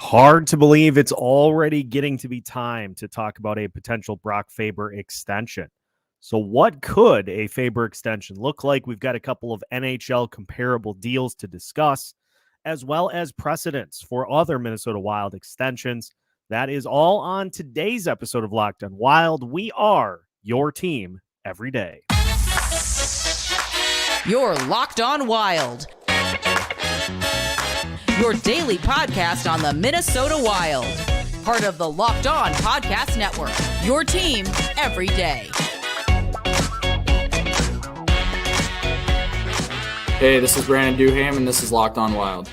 Hard to believe it's already getting to be time to talk about a potential Brock Faber extension. So what could a Faber extension look like? We've got a couple of NHL comparable deals to discuss, as well as precedents for other Minnesota Wild extensions. That is all on today's episode of Locked on Wild. We are your team every day. You're Locked on Wild, your daily podcast on the Minnesota Wild. Part of the Locked On Podcast Network, your team every day. Hey, this is Brandon Duham, and this is Locked on Wild.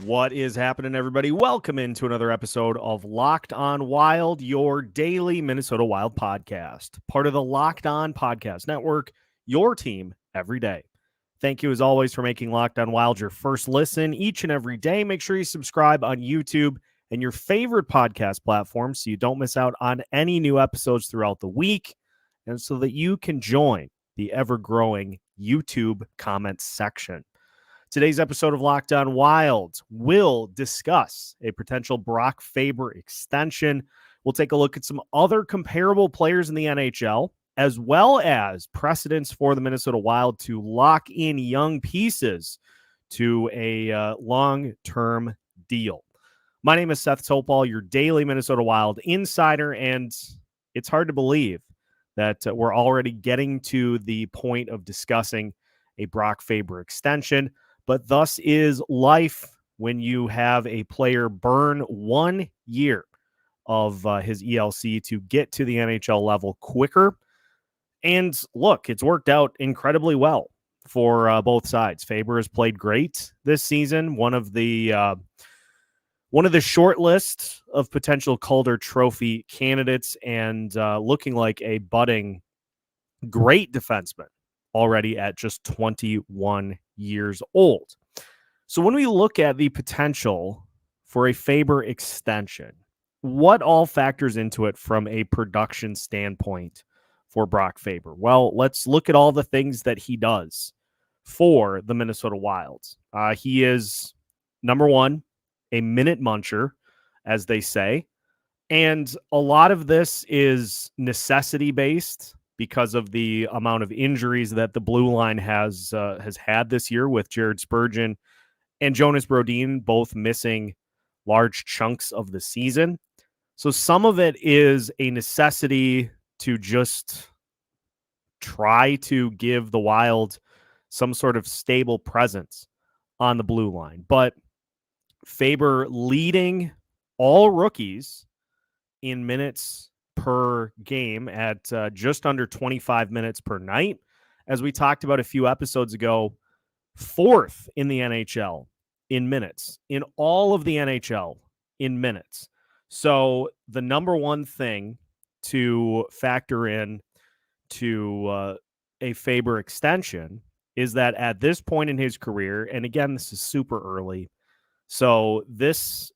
What is happening, everybody? Welcome into another episode of Locked on Wild, your daily Minnesota Wild podcast. Part of the Locked On Podcast Network, your team every day. Thank you, as always, for making Locked on Wild your first listen each and every day. Make sure you subscribe on YouTube and your favorite podcast platform so you don't miss out on any new episodes throughout the week, and so that you can join the ever-growing YouTube comments section. Today's episode of Locked on Wild will discuss a potential Brock Faber extension. We'll take a look at some other comparable players in the NHL, as well as precedents for the Minnesota Wild to lock in young pieces to a long-term deal. My name is Seth Topal, your daily Minnesota Wild insider, and it's hard to believe that we're already getting to the point of discussing a Brock Faber extension, but thus is life when you have a player burn 1 year of his ELC to get to the NHL level quicker. And look, it's worked out incredibly well for both sides. Faber has played great this season, one of the short list of potential Calder Trophy candidates, and looking like a budding great defenseman already at just 21 years old. So when we look at the potential for a Faber extension, what all factors into it from a production standpoint for Brock Faber? Well, let's look at all the things that he does for the Minnesota Wilds. He is, number one, a minute muncher, as they say. And a lot of this is necessity-based because of the amount of injuries that the blue line has had this year, with Jared Spurgeon and Jonas Brodin both missing large chunks of the season. So some of it is a necessity to just try to give the Wild some sort of stable presence on the blue line. But Faber leading all rookies in minutes per game at just under 25 minutes per night. As we talked about a few episodes ago, fourth in the NHL in minutes, in all of the NHL in minutes. So the number one thing to factor in to a Faber extension is that at this point in his career, and again, this is super early, so this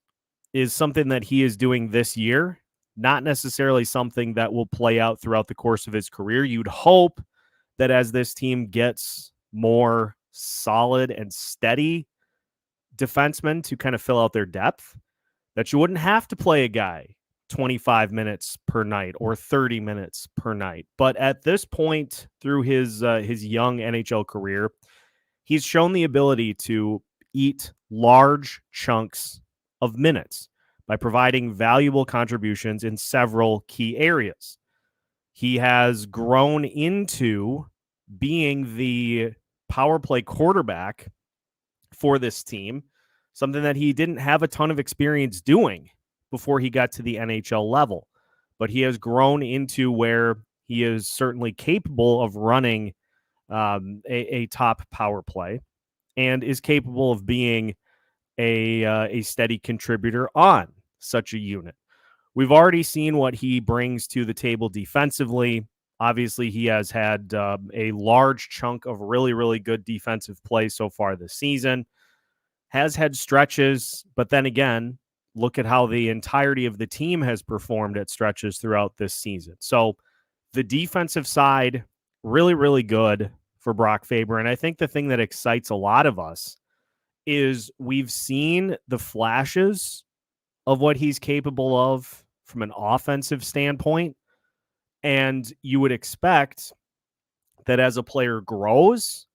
is something that he is doing this year, not necessarily something that will play out throughout the course of his career. You'd hope that as this team gets more solid and steady defensemen to kind of fill out their depth, that you wouldn't have to play a guy 25 minutes per night or 30 minutes per night. But at this point through his young NHL career, he's shown the ability to eat large chunks of minutes by providing valuable contributions in several key areas. He has grown into being the power play quarterback for this team, something that he didn't have a ton of experience doing before he got to the NHL level. But he has grown into where he is certainly capable of running a top power play and is capable of being a steady contributor on such a unit. We've already seen what he brings to the table defensively. Obviously, he has had a large chunk of really, really good defensive play so far this season. Has had stretches, but then again, look at how the entirety of the team has performed at stretches throughout this season. So the defensive side, really, really good for Brock Faber. And I think the thing that excites a lot of us is we've seen the flashes of what he's capable of from an offensive standpoint. And you would expect that as a player grows,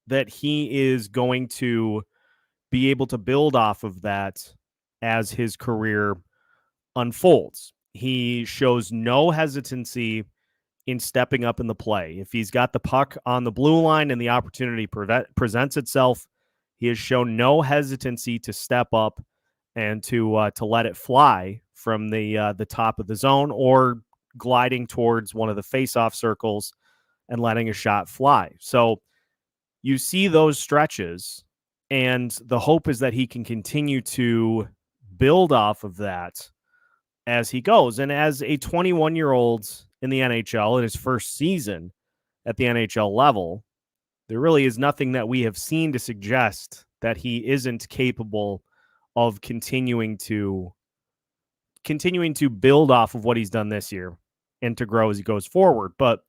that he is going to be able to build off of that as his career unfolds. He shows no hesitancy in stepping up in the play. If he's got the puck on the blue line and the opportunity presents itself, he has shown no hesitancy to step up and to let it fly from the top of the zone or gliding towards one of the faceoff circles and letting a shot fly. So you see those stretches, and the hope is that he can continue to build off of that as he goes. And as a 21-year-old in the NHL in his first season at the NHL level, there really is nothing that we have seen to suggest that he isn't capable of continuing to build off of what he's done this year and to grow as he goes forward. But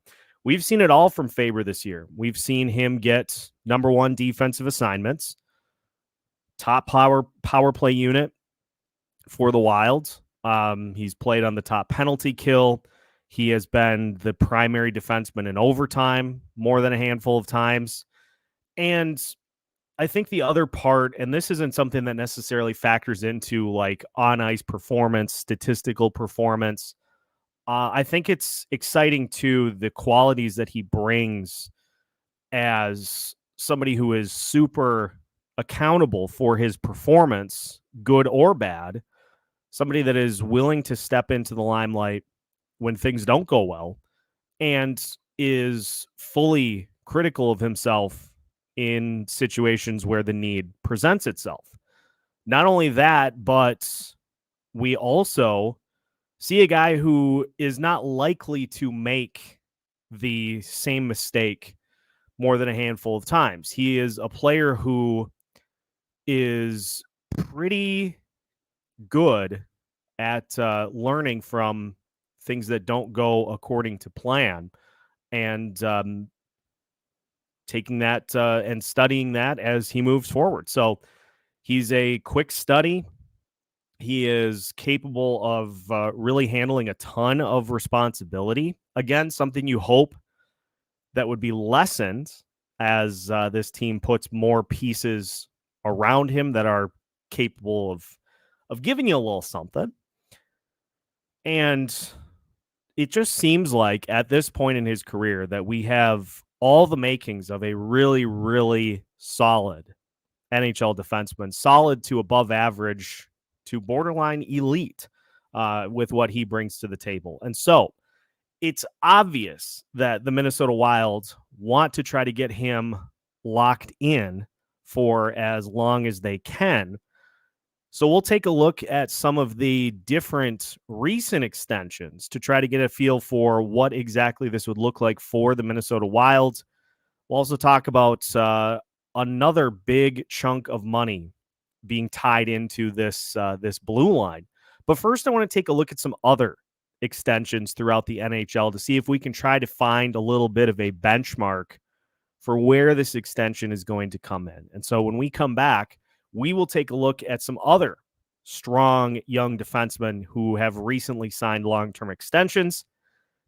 we've seen it all from Faber this year. We've seen him get number one defensive assignments, top power play unit for the Wild. He's played on the top penalty kill. He has been the primary defenseman in overtime more than a handful of times. And I think the other part, and this isn't something that necessarily factors into like on-ice performance, statistical performance. I think it's exciting too, the qualities that he brings as somebody who is super accountable for his performance, good or bad, somebody that is willing to step into the limelight when things don't go well and is fully critical of himself in situations where the need presents itself. Not only that, but we also see a guy who is not likely to make the same mistake more than a handful of times. He is a player who is pretty good at learning from things that don't go according to plan and taking that and studying that as he moves forward. So he's a quick study. He is capable of really handling a ton of responsibility. Again, something you hope that would be lessened as this team puts more pieces around him that are capable of giving you a little something. And it just seems like at this point in his career that we have all the makings of a really, really solid NHL defenseman, solid to above average to borderline elite with what he brings to the table. And so it's obvious that the Minnesota Wild want to try to get him locked in for as long as they can. So we'll take a look at some of the different recent extensions to try to get a feel for what exactly this would look like for the Minnesota Wild. We'll also talk about another big chunk of money being tied into this blue line. But first, I want to take a look at some other extensions throughout the NHL to see if we can try to find a little bit of a benchmark for where this extension is going to come in. And so when we come back, we will take a look at some other strong young defensemen who have recently signed long-term extensions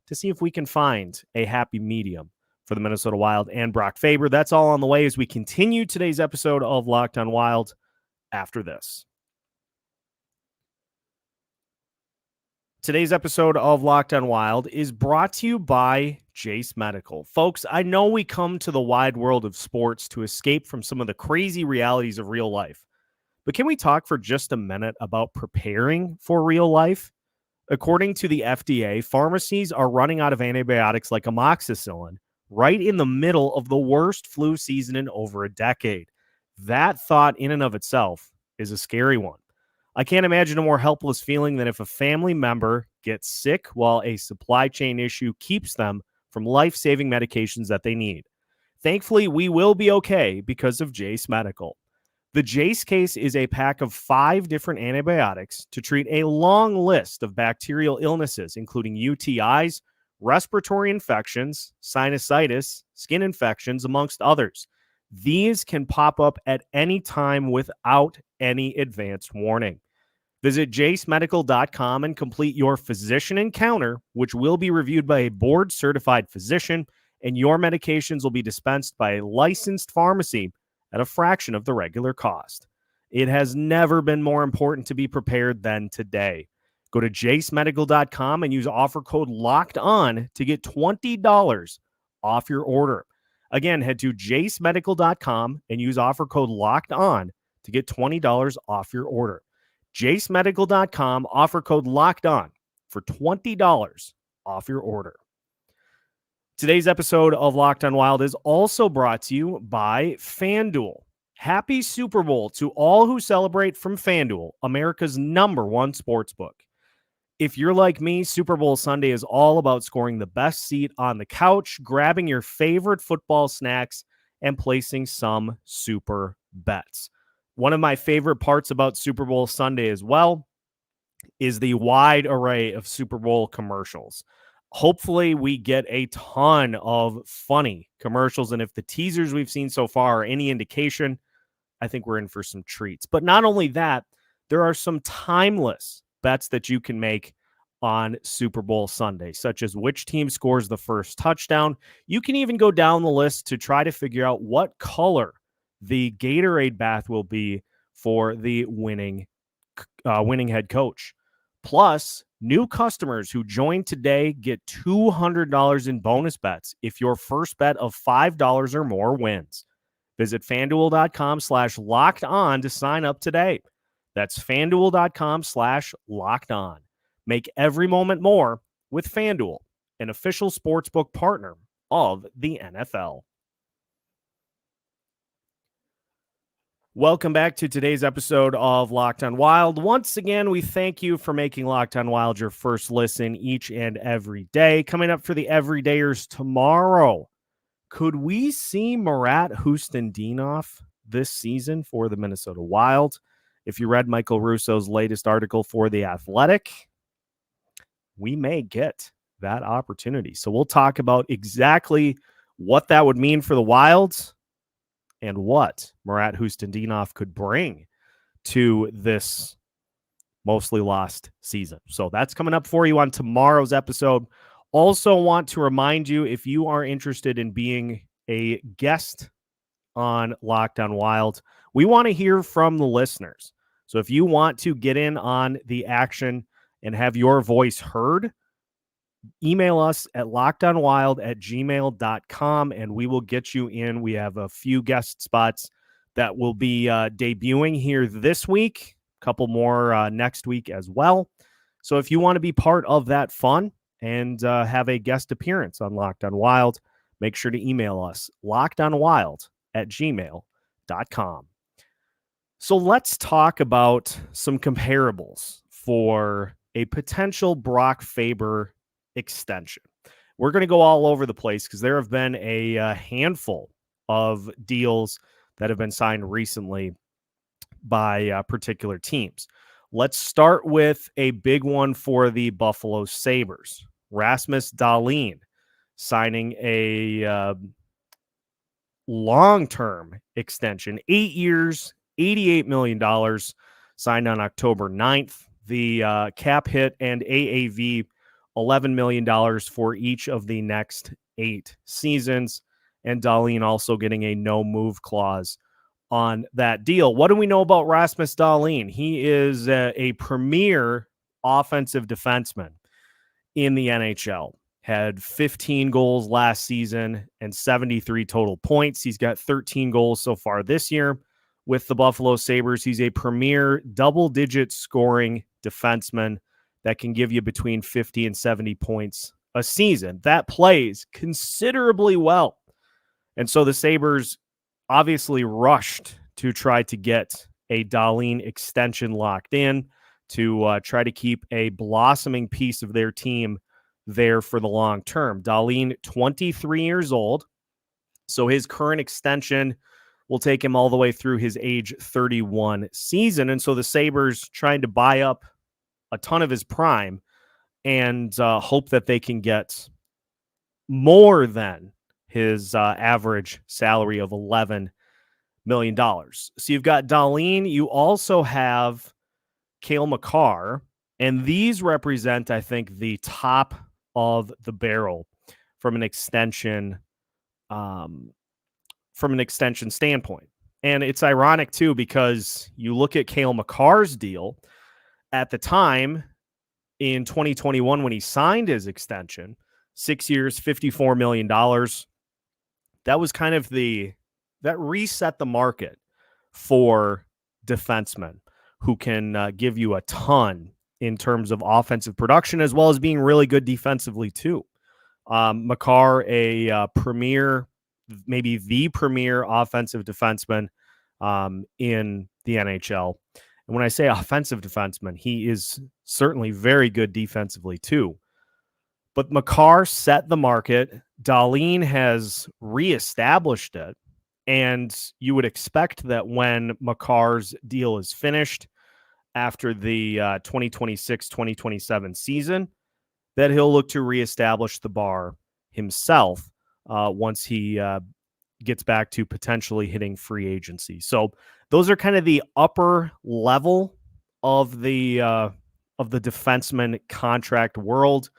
to see if we can find a happy medium for the Minnesota Wild and Brock Faber. That's all on the way as we continue today's episode of Locked on Wild after this. Today's episode of Locked on Wild is brought to you by Jace Medical. Folks, I know we come to the wide world of sports to escape from some of the crazy realities of real life, but can we talk for just a minute about preparing for real life? According to the FDA, pharmacies are running out of antibiotics like amoxicillin right in the middle of the worst flu season in over a decade. That thought in and of itself is a scary one. I can't imagine a more helpless feeling than if a family member gets sick while a supply chain issue keeps them from life-saving medications that they need. Thankfully, we will be okay because of Jace Medical. The Jace case is a pack of 5 different antibiotics to treat a long list of bacterial illnesses, including UTIs, respiratory infections, sinusitis, skin infections, amongst others. These can pop up at any time without any advanced warning. Visit jacemedical.com and complete your physician encounter, which will be reviewed by a board-certified physician, and your medications will be dispensed by a licensed pharmacy at a fraction of the regular cost. It has never been more important to be prepared than today. Go to jacemedical.com and use offer code LOCKEDON to get $20 off your order. Again, head to jacemedical.com and use offer code LOCKEDON to get $20 off your order. jacemedical.com, offer code LOCKEDON for $20 off your order. Today's episode of Locked on Wild is also brought to you by FanDuel. Happy Super Bowl to all who celebrate from FanDuel, America's #1 sportsbook. If you're like me, Super Bowl Sunday is all about scoring the best seat on the couch, grabbing your favorite football snacks, and placing some super bets. One of my favorite parts about Super Bowl Sunday as well is the wide array of Super Bowl commercials. Hopefully we get a ton of funny commercials, and if the teasers we've seen so far are any indication, I think we're in for some treats. But not only that, there are some timeless bets that you can make on Super Bowl Sunday, such as which team scores the first touchdown. You can even go down the list to try to figure out what color the Gatorade bath will be for the winning head coach. Plus, new customers who join today get $200 in bonus bets if your first bet of $5 or more wins. Visit FanDuel.com/LockedOn to sign up today. That's FanDuel.com/LockedOn. Make every moment more with FanDuel, an official sportsbook partner of the NFL. Welcome back to today's episode of Locked on Wild. Once again, we thank you for making Locked on Wild your first listen each and every day. Coming up for the everydayers tomorrow, could we see Marat-Hustindinov this season for the Minnesota Wild? If you read Michael Russo's latest article for The Athletic, we may get that opportunity. So we'll talk about exactly what that would mean for the Wild and what Marat-Hustindinov could bring to this mostly lost season. So that's coming up for you on tomorrow's episode. Also want to remind you, if you are interested in being a guest on Locked on Wild, we want to hear from the listeners. So if you want to get in on the action and have your voice heard, email us at lockedonwild@gmail.com and we will get you in. We have a few guest spots that will be debuting here this week, a couple more next week as well. So if you want to be part of that fun and have a guest appearance on Locked on Wild, make sure to email us, lockedonwild@gmail.com. So let's talk about some comparables for a potential Brock Faber extension. We're going to go all over the place because there have been a handful of deals that have been signed recently by particular teams. Let's start with a big one for the Buffalo Sabres. Rasmus Dahlin signing a long-term extension, 8 years, $88 million, signed on October 9th. The cap hit and AAV, $11 million for each of the next 8 seasons. And Dahlin also getting a no-move clause on that deal. What do we know about Rasmus Dahlin? He is a premier offensive defenseman in the NHL. Had 15 goals last season and 73 total points. He's got 13 goals so far this year with the Buffalo Sabres. He's a premier double-digit scoring defenseman that can give you between 50 and 70 points a season. That plays considerably well. And so the Sabres obviously rushed to try to get a Dahlin extension locked in to try to keep a blossoming piece of their team there for the long term. Dahlin, 23 years old, so his current extension will take him all the way through his age 31 season. And so the Sabres trying to buy up a ton of his prime and hope that they can get more than his average salary of $11 million. So you've got Dahlin. You also have Cale Makar, and these represent, I think, the top of the barrel from an extension standpoint. And it's ironic too, because you look at Cale Makar's deal at the time in 2021 when he signed his extension, 6 years, $54 million. That was kind of that reset the market for defensemen who can give you a ton in terms of offensive production, as well as being really good defensively too. Makar, a premier, maybe the premier offensive defenseman in the NHL. And when I say offensive defenseman, he is certainly very good defensively too. But Makar set the market. Dahlin has reestablished it. And you would expect that when Makar's deal is finished after the 2026-2027 season, that he'll look to reestablish the bar himself once he gets back to potentially hitting free agency. So those are kind of the upper level of the defenseman contract world.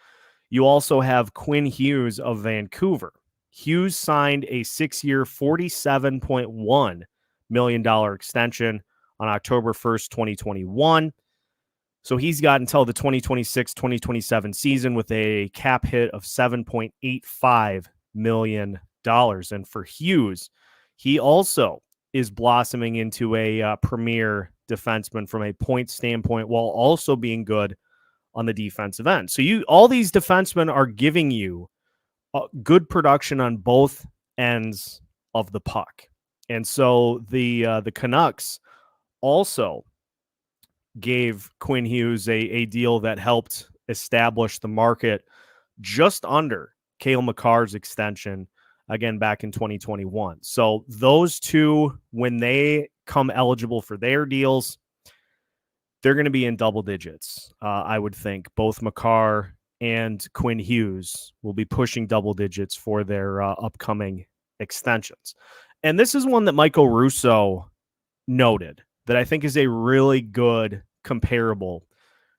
You also have Quinn Hughes of Vancouver. Hughes signed a 6-year, $47.1 million extension on October 1st, 2021. So he's got until the 2026-2027 season with a cap hit of $7.85 million. And for Hughes, he also is blossoming into a premier defenseman from a point standpoint, while also being good on the defensive end. So all these defensemen are giving you good production on both ends of the puck. And so the Canucks also gave Quinn Hughes a deal that helped establish the market just under Cale Makar's extension, again, back in 2021. So those two, when they come eligible for their deals, they're going to be in double digits, I would think. Both Makar and Quinn Hughes will be pushing double digits for their upcoming extensions. And this is one that Michael Russo noted that I think is a really good comparable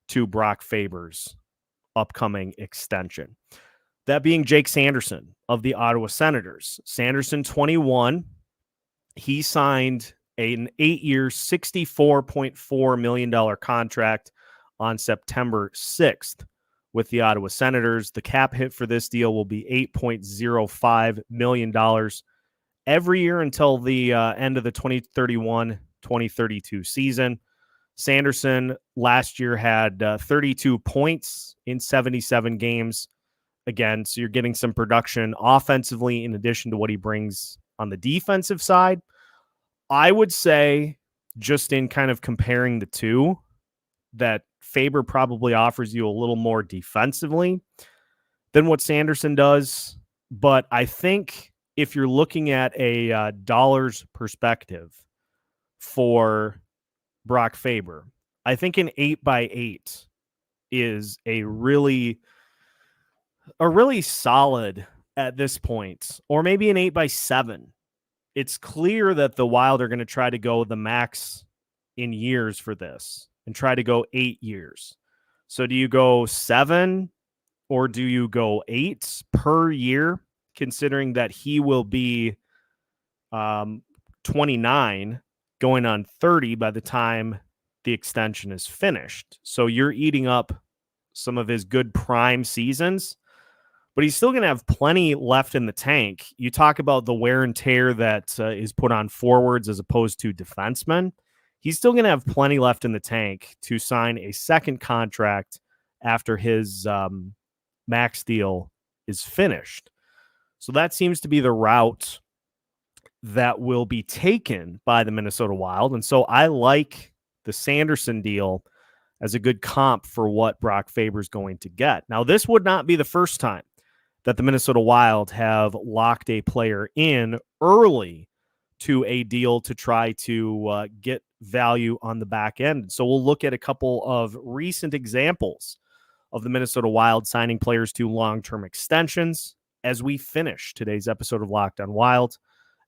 to Brock Faber's upcoming extension. That being Jake Sanderson of the Ottawa Senators. Sanderson, 21. He signed an 8-year, $64.4 million contract on September 6th with the Ottawa Senators. The cap hit for this deal will be $8.05 million every year until the end of the 2031-2032 season. Sanderson last year had 32 points in 77 games. Again, so you're getting some production offensively in addition to what he brings on the defensive side. I would say, just in kind of comparing the two, that Faber probably offers you a little more defensively than what Sanderson does. But I think if you're looking at a dollars perspective for Brock Faber, I think an 8x8 is a really solid at this point, or maybe an 8x7. It's clear that the Wild are going to try to go the max in years for this and try to go 8 years. So do you go 7 or do you go 8 per year, considering that he will be 29 going on 30 by the time the extension is finished? So you're eating up some of his good prime seasons, but he's still going to have plenty left in the tank. You talk about the wear and tear that is put on forwards as opposed to defensemen. He's still going to have plenty left in the tank to sign a second contract after his max deal is finished. So that seems to be the route that will be taken by the Minnesota Wild. And so I like the Sanderson deal as a good comp for what Brock Faber is going to get. Now, this would not be the first time that the Minnesota Wild have locked a player in early to a deal to try to get value on the back end. So we'll look at a couple of recent examples of the Minnesota Wild signing players to long-term extensions as we finish today's episode of Locked on Wild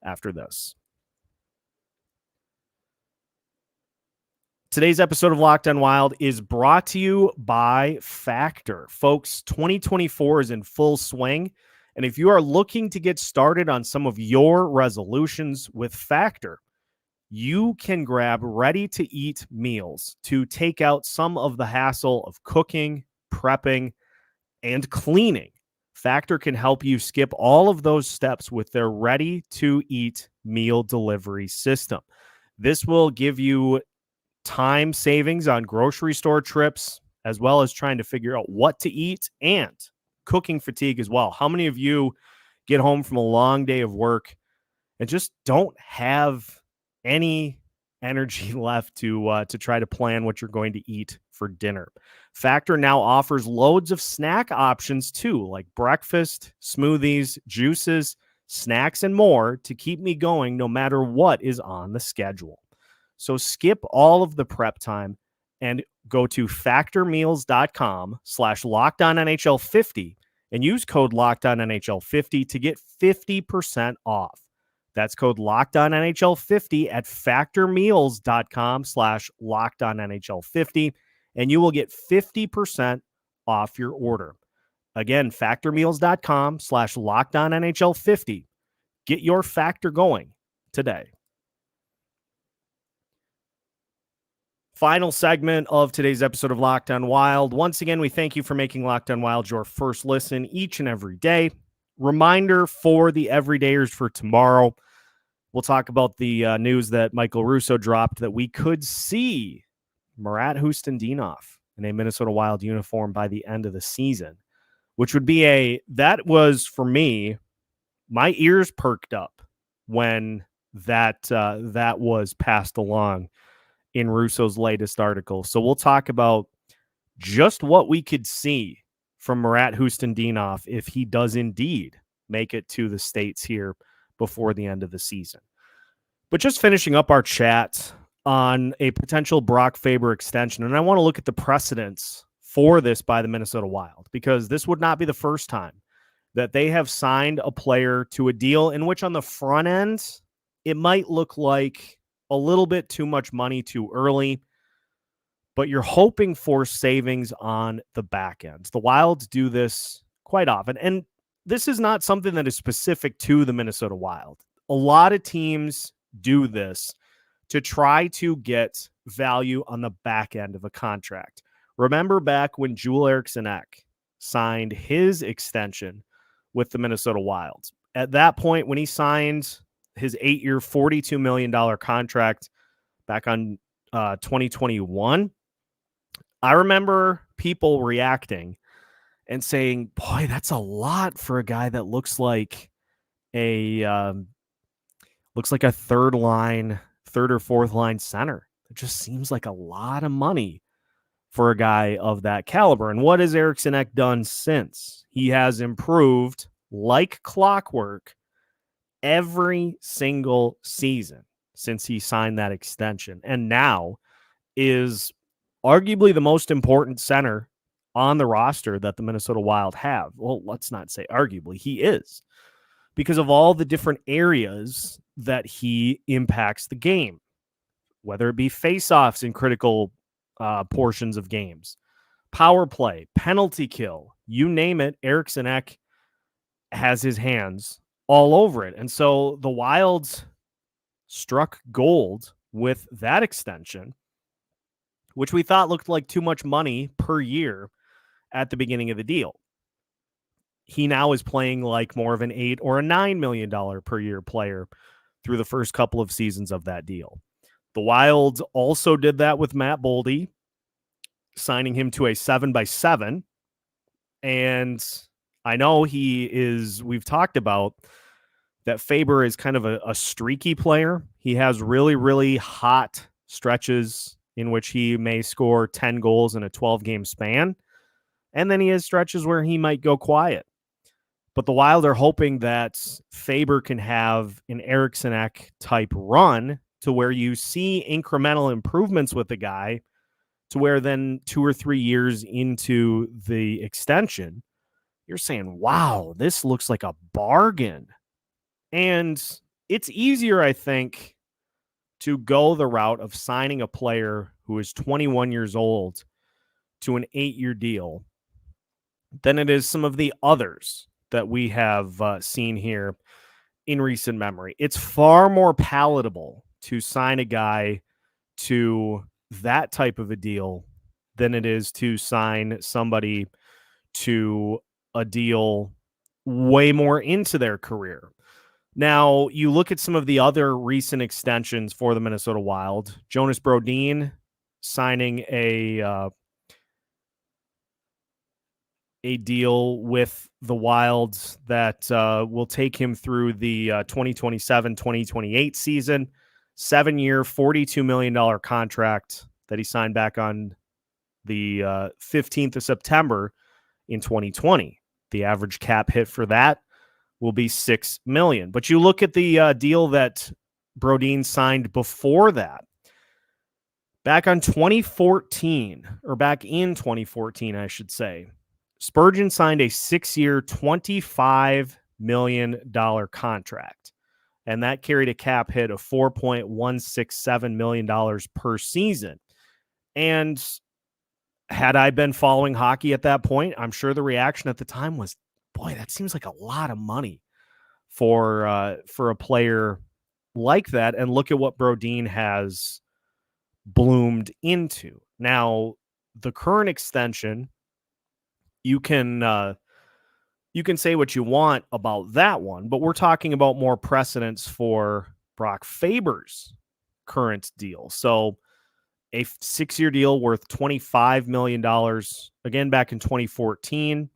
after this. Today's episode of Locked On Wild is brought to you by Factor. Folks, 2024 is in full swing, and if you are looking to get started on some of your resolutions with Factor, you can grab ready-to-eat meals to take out some of the hassle of cooking, prepping, and cleaning. Factor can help you skip all of those steps with their ready-to-eat meal delivery system. This will give you time savings on grocery store trips, as well as trying to figure out what to eat and cooking fatigue as well. How many of you get home from a long day of work and just don't have any energy left to try to plan what you're going to eat for dinner? Factor now offers loads of snack options too, like breakfast, smoothies, juices, snacks, and more to keep me going no matter what is on the schedule. So skip all of the prep time and go to factormeals.com/LockedOnNHL50 and use code LockedOnNHL50 to get 50% off. That's code LockedOnNHL50 at factormeals.com/LockedOnNHL50, and you will get 50% off your order. Again, factormeals.com/LockedOnNHL50. Get your Factor going today. Final segment of today's episode of Locked On Wild. Once again, we thank you for making Locked On Wild your first listen each and every day. Reminder for the everydayers for tomorrow, we'll talk about the news that Michael Russo dropped that we could see Marat Hustendinov in a Minnesota Wild uniform by the end of the season, which would be that was, for me, my ears perked up when that was passed along in Russo's latest article. So we'll talk about just what we could see from Marat Hustendinov if he does indeed make it to the States here before the end of the season. But just finishing up our chat on a potential Brock Faber extension, and I want to look at the precedents for this by the Minnesota Wild, because this would not be the first time that they have signed a player to a deal in which on the front end, it might look like a little bit too much money too early, but you're hoping for savings on the back end. The Wild do this quite often, and this is not something that is specific to the Minnesota Wild. A lot of teams do this to try to get value on the back end of a contract. Remember back when Joel Eriksson signed his extension with the Minnesota Wild. At that point, when he signed his 8-year, $42 million contract back on 2021, I remember people reacting and saying, boy, that's a lot for a guy that looks like a third or fourth line center. It just seems like a lot of money for a guy of that caliber. And what has Eriksson done since? He has improved like clockwork every single season since he signed that extension, and now is arguably the most important center on the roster that the Minnesota Wild have. Well, let's not say arguably, he is, because of all the different areas that he impacts the game, whether it be faceoffs in critical portions of games, power play, penalty kill, you name it, Eriksson has his hands all over it. And so the Wilds struck gold with that extension, which we thought looked like too much money per year at the beginning of the deal. He now is playing like more of an $8 or a $9 million per year player through the first couple of seasons of that deal. The Wilds also did that with Matt Boldy, signing him to a 7x7. And I know we've talked about that Faber is kind of a streaky player. He has really, really hot stretches in which he may score 10 goals in a 12-game span. And then he has stretches where he might go quiet. But the Wild are hoping that Faber can have an Eriksson type run to where you see incremental improvements with the guy, to where then 2 or 3 years into the extension, you're saying, wow, this looks like a bargain. And it's easier, I think, to go the route of signing a player who is 21 years old, to an 8-year deal than it is some of the others that we have seen here in recent memory. It's far more palatable to sign a guy to that type of a deal than it is to sign somebody to a deal way more into their career. Now, you look at some of the other recent extensions for the Minnesota Wild. Jonas Brodin signing a deal with the Wilds that will take him through the 2027-2028 season. 7-year, $42 million contract that he signed back on the 15th of September in 2020. The average cap hit for that will be $6 million. But you look at the deal that Brodin signed before that. Back in 2014, I should say, Spurgeon signed a 6-year, $25 million contract, and that carried a cap hit of $4.167 million per season. And had I been following hockey at that point, I'm sure the reaction at the time was, boy, that seems like a lot of money for a player like that. And look at what Brodin has bloomed into. Now, the current extension, you can say what you want about that one, but we're talking about more precedents for Brock Faber's current deal. So a 6-year deal worth $25 million, again, back in 2014,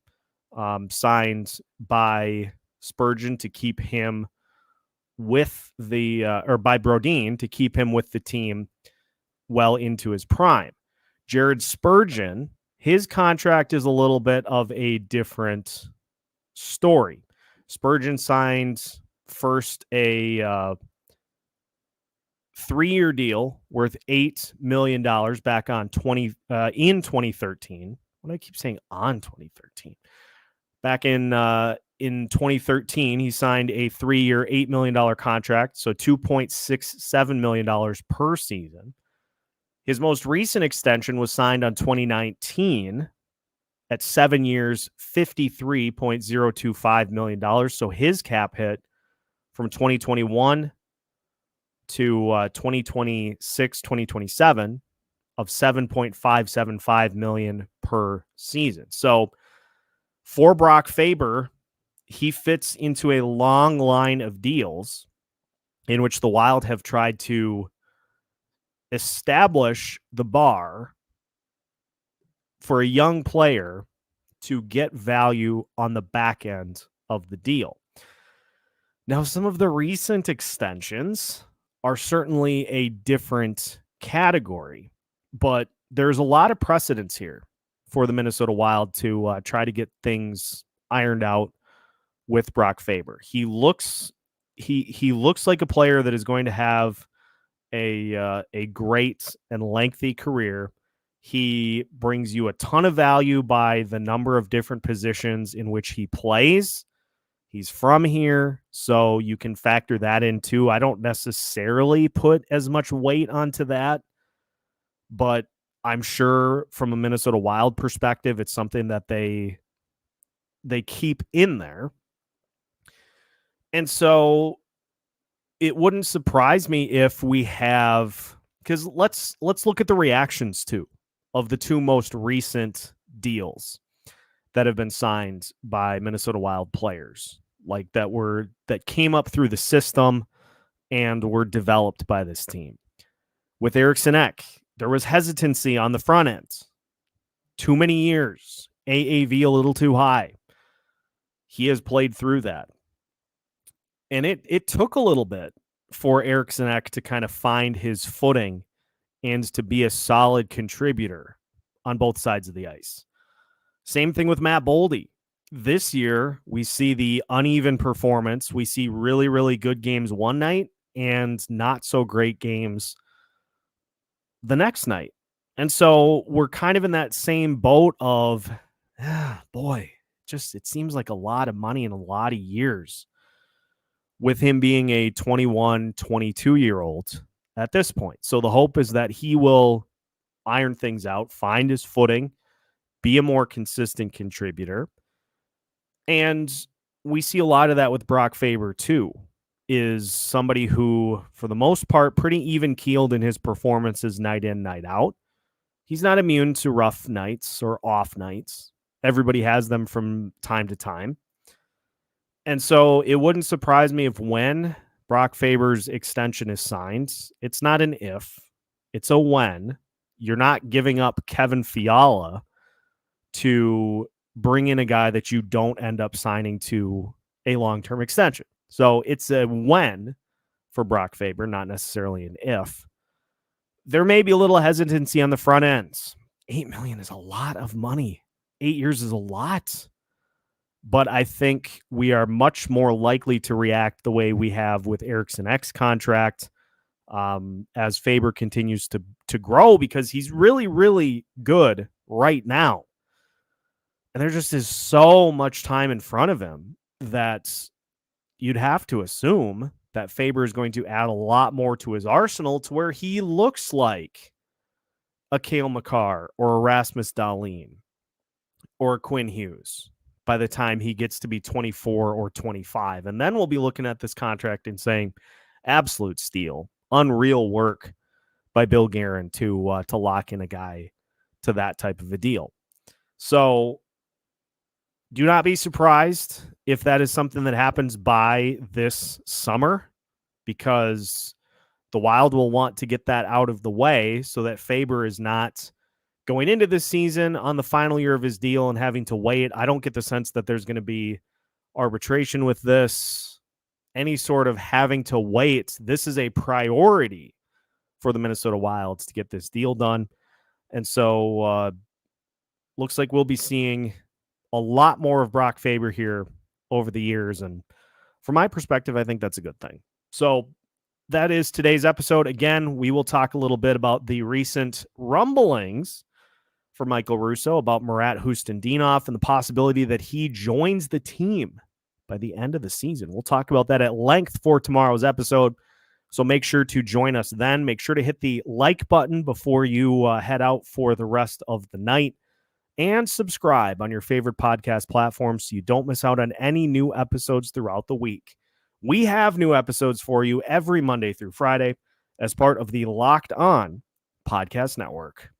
signed by Spurgeon to keep him with or by Brodin to keep him with the team well into his prime. Jared Spurgeon, his contract is a little bit of a different story. Spurgeon signed first a 3-year deal worth $8 million back on in 2013. What do I keep saying on 2013? Back in 2013, he signed a 3-year, $8 million contract, so $2.67 million per season. His most recent extension was signed on 2019 at 7 years, $53.025 million. So his cap hit from 2021 to 2026, 2027 of $7.575 million per season. So for Brock Faber, he fits into a long line of deals in which the Wild have tried to establish the bar for a young player to get value on the back end of the deal. Now, some of the recent extensions are certainly a different category, but there's a lot of precedence here for the Minnesota Wild to try to get things ironed out with Brock Faber. He looks like a player that is going to have a great and lengthy career. He brings you a ton of value by the number of different positions in which he plays. He's from here, so you can factor that in too. I don't necessarily put as much weight onto that, but I'm sure from a Minnesota Wild perspective, it's something that they keep in there. And so it wouldn't surprise me if we have, because let's look at the reactions too of the two most recent deals that have been signed by Minnesota Wild players, like that came up through the system and were developed by this team. With Eriksson, there was hesitancy on the front end. Too many years, AAV a little too high. He has played through that. And it took a little bit for Eriksson to kind of find his footing and to be a solid contributor on both sides of the ice. Same thing with Matt Boldy. This year, we see the uneven performance. We see really, really good games one night and not so great games the next night. And so we're kind of in that same boat of, it seems like a lot of money in a lot of years with him being a 21, 22-year-old at this point. So the hope is that he will iron things out, find his footing, be a more consistent contributor. And we see a lot of that with Brock Faber too, is somebody who, for the most part, pretty even-keeled in his performances night in, night out. He's not immune to rough nights or off nights. Everybody has them from time to time. And so it wouldn't surprise me if when Brock Faber's extension is signed, it's not an if, it's a when. You're not giving up Kevin Fiala to bring in a guy that you don't end up signing to a long-term extension. So it's a when for Brock Faber, not necessarily an if. There may be a little hesitancy on the front ends. $8 million is a lot of money. 8 years is a lot. But I think we are much more likely to react the way we have with Eriksson X contract as Faber continues to grow, because he's really, really good right now. And there just is so much time in front of him that you'd have to assume that Faber is going to add a lot more to his arsenal to where he looks like a Cale Makar or a Rasmus Dahlin or a Quinn Hughes by the time he gets to be 24 or 25. And then we'll be looking at this contract and saying, absolute steal, unreal work by Bill Guerin to lock in a guy to that type of a deal. So do not be surprised if that is something that happens by this summer, because the Wild will want to get that out of the way so that Faber is not going into this season on the final year of his deal and having to wait. I don't get the sense that there's going to be arbitration with this, any sort of having to wait. This is a priority for the Minnesota Wilds to get this deal done. And so looks like we'll be seeing a lot more of Brock Faber here over the years. And from my perspective, I think that's a good thing. So that is today's episode. Again, we will talk a little bit about the recent rumblings for Michael Russo about Murat Hustendinov and the possibility that he joins the team by the end of the season. We'll talk about that at length for tomorrow's episode. So make sure to join us then. Make sure to hit the like button before you head out for the rest of the night. And subscribe on your favorite podcast platform so you don't miss out on any new episodes throughout the week. We have new episodes for you every Monday through Friday as part of the Locked On Podcast Network.